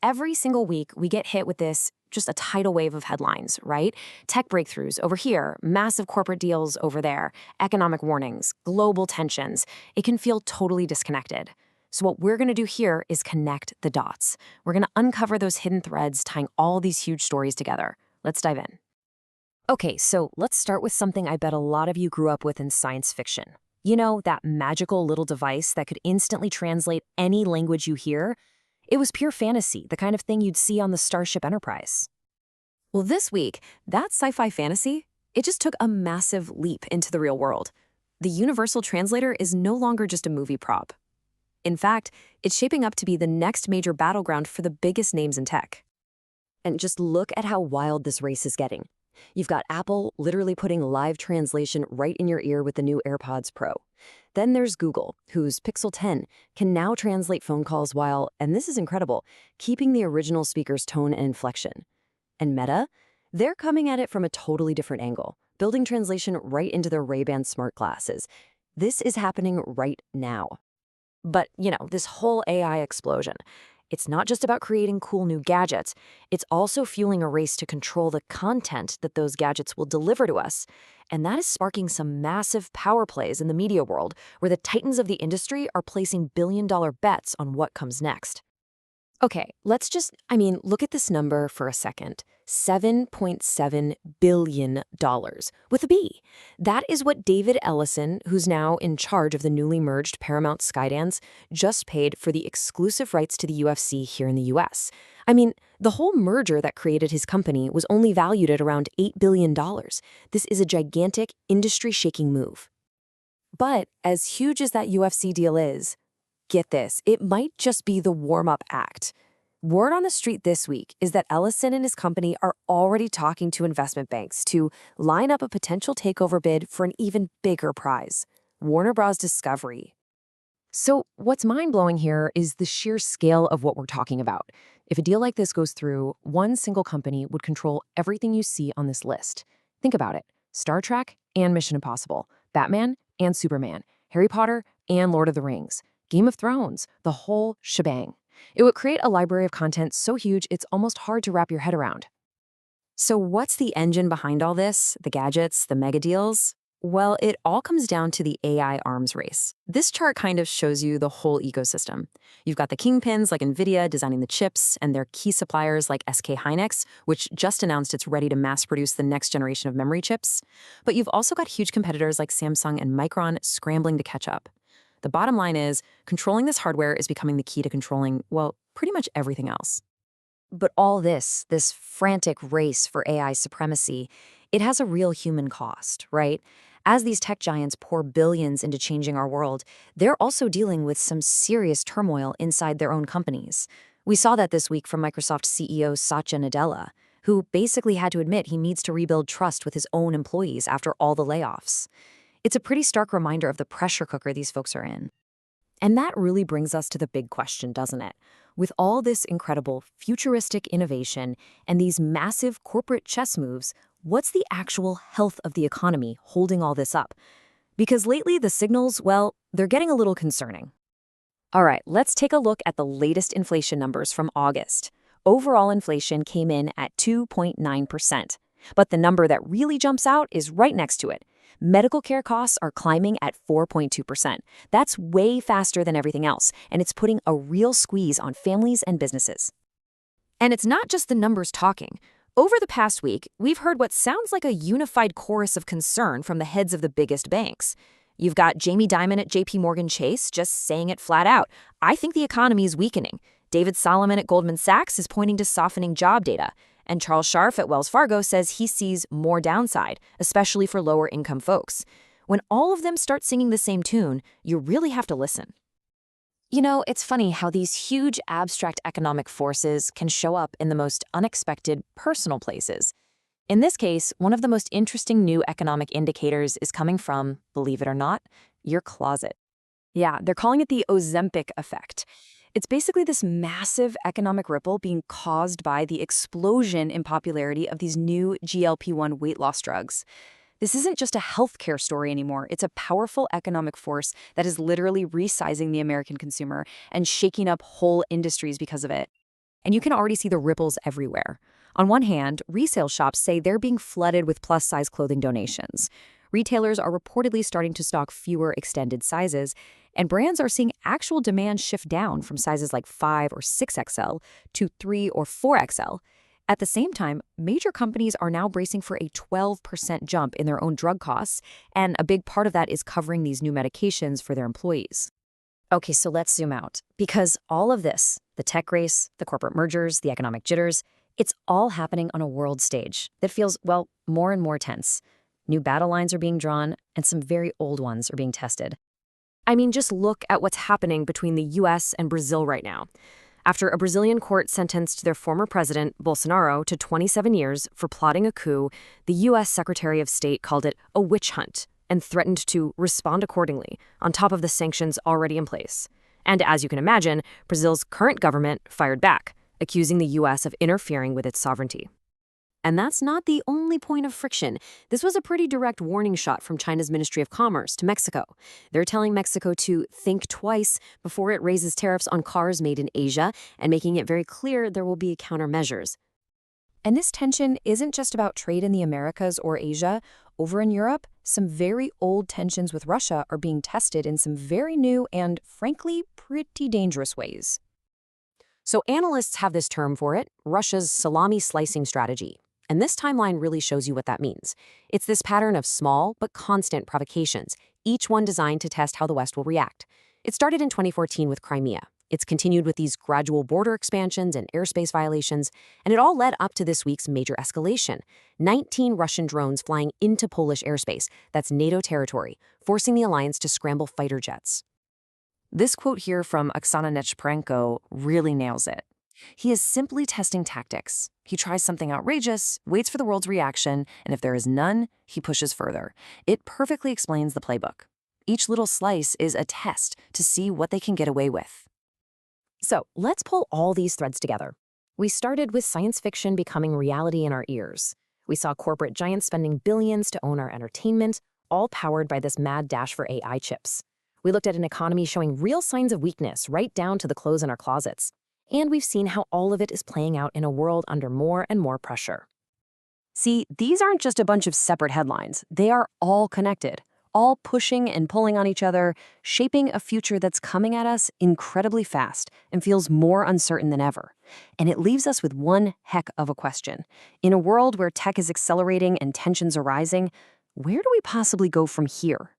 Every single week we get hit with this just a tidal wave of headlines, right? Tech breakthroughs over here, massive corporate deals over there, economic warnings, global tensions. It can feel totally disconnected. So what we're going to do here is connect the dots. We're going to uncover those hidden threads tying all these huge stories together. Let's dive in. Okay, so let's start with something I bet a lot of you grew up with in science fiction. That magical little device that could instantly translate any language you hear? It was pure fantasy, the kind of thing you'd see on the Starship Enterprise. Well, this week, that sci-fi fantasy, it just took a massive leap into the real world. The Universal Translator is no longer just a movie prop. In fact, it's shaping up to be the next major battleground for the biggest names in tech. And just look at how wild this race is getting. You've got Apple literally putting live translation right in your ear with the new AirPods Pro. Then there's Google, whose Pixel 10 can now translate phone calls while, and this is incredible, keeping the original speaker's tone and inflection. And Meta? They're coming at it from a totally different angle, building translation right into their Ray-Ban smart glasses. This is happening right now. But, this whole AI explosion, it's not just about creating cool new gadgets. It's also fueling a race to control the content that those gadgets will deliver to us. And that is sparking some massive power plays in the media world, where the titans of the industry are placing billion-dollar bets on what comes next. Okay, let's just, look at this number for a second. $7.7 billion, with a B. That is what David Ellison, who's now in charge of the newly merged Paramount Skydance, just paid for the exclusive rights to the UFC here in the US. The whole merger that created his company was only valued at around $8 billion. This is a gigantic, industry-shaking move. But as huge as that UFC deal is, get this, it might just be the warm-up act. Word on the street this week is that Ellison and his company are already talking to investment banks to line up a potential takeover bid for an even bigger prize, Warner Bros. Discovery. So what's mind-blowing here is the sheer scale of what we're talking about. If a deal like this goes through, one single company would control everything you see on this list. Think about it. Star Trek and Mission Impossible, Batman and Superman, Harry Potter and Lord of the Rings, Game of Thrones, the whole shebang. It would create a library of content so huge it's almost hard to wrap your head around. So what's the engine behind all this? The gadgets, the mega deals? Well, it all comes down to the AI arms race. This chart kind of shows you the whole ecosystem. You've got the kingpins like NVIDIA designing the chips and their key suppliers like SK Hynix, which just announced it's ready to mass produce the next generation of memory chips. But you've also got huge competitors like Samsung and Micron scrambling to catch up. The bottom line is, controlling this hardware is becoming the key to controlling, well, pretty much everything else. But all this frantic race for AI supremacy, it has a real human cost, right? As these tech giants pour billions into changing our world, they're also dealing with some serious turmoil inside their own companies. We saw that this week from Microsoft CEO Satya Nadella, who basically had to admit he needs to rebuild trust with his own employees after all the layoffs. It's a pretty stark reminder of the pressure cooker these folks are in. And that really brings us to the big question, doesn't it? With all this incredible futuristic innovation and these massive corporate chess moves, what's the actual health of the economy holding all this up? Because lately the signals, well, they're getting a little concerning. All right, let's take a look at the latest inflation numbers from August. Overall inflation came in at 2.9%. But the number that really jumps out is right next to it. Medical care costs are climbing at 4.2%. That's way faster than everything else, and it's putting a real squeeze on families and businesses. And it's not just the numbers talking. Over the past week, we've heard what sounds like a unified chorus of concern from the heads of the biggest banks. You've got Jamie Dimon at JP Morgan Chase just saying it flat out. I think the economy is weakening. David Solomon at Goldman Sachs is pointing to softening job data. And Charles Scharf at Wells Fargo says he sees more downside, especially for lower-income folks. When all of them start singing the same tune, you really have to listen. It's funny how these huge abstract economic forces can show up in the most unexpected personal places. In this case, one of the most interesting new economic indicators is coming from, believe it or not, your closet. Yeah, they're calling it the Ozempic effect. It's basically this massive economic ripple being caused by the explosion in popularity of these new GLP-1 weight loss drugs. This isn't just a healthcare story anymore. It's a powerful economic force that is literally resizing the American consumer and shaking up whole industries because of it. And you can already see the ripples everywhere. On one hand, resale shops say they're being flooded with plus-size clothing donations. Retailers are reportedly starting to stock fewer extended sizes, and brands are seeing actual demand shift down from sizes like 5 or 6XL to 3 or 4XL. At the same time, major companies are now bracing for a 12% jump in their own drug costs, and a big part of that is covering these new medications for their employees. Okay, so let's zoom out. Because all of this, the tech race, the corporate mergers, the economic jitters, it's all happening on a world stage that feels, well, more and more tense. New battle lines are being drawn, and some very old ones are being tested. I mean, just look at what's happening between the US and Brazil right now. After a Brazilian court sentenced their former president, Bolsonaro, to 27 years for plotting a coup, the US Secretary of State called it a witch hunt and threatened to respond accordingly, on top of the sanctions already in place. And as you can imagine, Brazil's current government fired back, accusing the US of interfering with its sovereignty. And that's not the only point of friction. This was a pretty direct warning shot from China's Ministry of Commerce to Mexico. They're telling Mexico to think twice before it raises tariffs on cars made in Asia and making it very clear there will be countermeasures. And this tension isn't just about trade in the Americas or Asia. Over in Europe, some very old tensions with Russia are being tested in some very new and, frankly, pretty dangerous ways. So analysts have this term for it, Russia's salami-slicing strategy. And this timeline really shows you what that means. It's this pattern of small but constant provocations, each one designed to test how the West will react. It started in 2014 with Crimea. It's continued with these gradual border expansions and airspace violations, and it all led up to this week's major escalation. 19 Russian drones flying into Polish airspace, that's NATO territory, forcing the alliance to scramble fighter jets. This quote here from Oksana Nechprenko really nails it. He is simply testing tactics. He tries something outrageous, waits for the world's reaction, and if there is none, he pushes further. It perfectly explains the playbook. Each little slice is a test to see what they can get away with. So let's pull all these threads together. We started with science fiction becoming reality in our ears. We saw corporate giants spending billions to own our entertainment, all powered by this mad dash for AI chips. We looked at an economy showing real signs of weakness right down to the clothes in our closets. And we've seen how all of it is playing out in a world under more and more pressure. See, these aren't just a bunch of separate headlines. They are all connected, all pushing and pulling on each other, shaping a future that's coming at us incredibly fast and feels more uncertain than ever. And it leaves us with one heck of a question. In a world where tech is accelerating and tensions are rising, where do we possibly go from here?